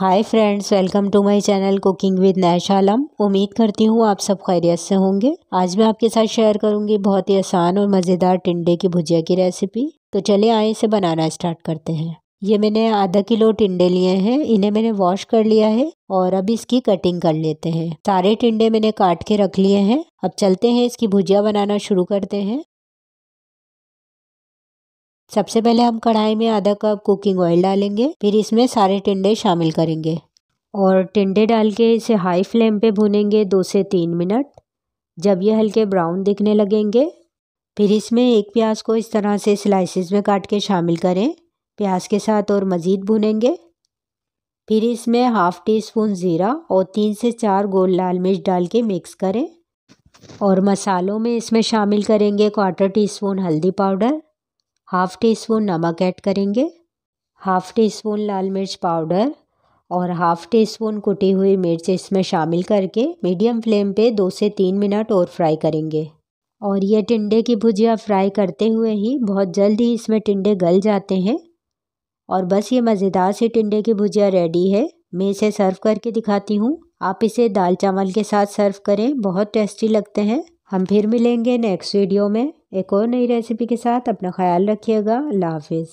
Hi friends, welcome to my channel cooking with Naisha Alam. उम्मीद करती हूँ आप सब खैरियत से होंगे। आज मैं आपके साथ शेयर करूँगी बहुत ही आसान और मज़ेदार टिंडे की भुजिया की रेसिपी। तो चलिए आइए इसे बनाना स्टार्ट करते हैं। ये मैंने आधा किलो टिंडे लिए हैं, इन्हें मैंने वॉश कर लिया है और अब इसकी कटिंग कर लेते हैं। सारे टिंडे मैंने काट के रख लिए हैं। अब चलते हैं इसकी भुजिया बनाना शुरू करते हैं। सबसे पहले हम कढ़ाई में आधा कप कुकिंग ऑयल डालेंगे, फिर इसमें सारे टिंडे शामिल करेंगे और टिंडे डाल के इसे हाई फ्लेम पे भूनेंगे 2 से 3 मिनट। जब ये हल्के ब्राउन दिखने लगेंगे फिर इसमें एक प्याज को इस तरह से स्लाइसिस में काट के शामिल करें। प्याज के साथ और मज़ीद भूनेंगे। फिर इसमें हाफ़ टी स्पून ज़ीरा और 3 से 4 गोल लाल मिर्च डाल के मिक्स करें और मसालों में इसमें शामिल करेंगे 1/4 टीस्पून हल्दी पाउडर, हाफ़ टी स्पून नमक ऐड करेंगे, हाफ़ टी स्पून लाल मिर्च पाउडर और हाफ़ टी स्पून कुटी हुई मिर्च इसमें शामिल करके मीडियम फ्लेम पे 2 से 3 मिनट और फ्राई करेंगे। और ये टिंडे की भुजिया फ्राई करते हुए ही बहुत जल्द ही इसमें टिंडे गल जाते हैं और बस ये मज़ेदार सी टिंडे की भुजिया रेडी है। मैं इसे सर्व करके दिखाती हूँ। आप इसे दाल चावल के साथ सर्व करें, बहुत टेस्टी लगते हैं। हम फिर मिलेंगे नेक्स्ट वीडियो में एक और नई रेसिपी के साथ। अपना ख्याल रखिएगा। अल्लाह हाफिज़।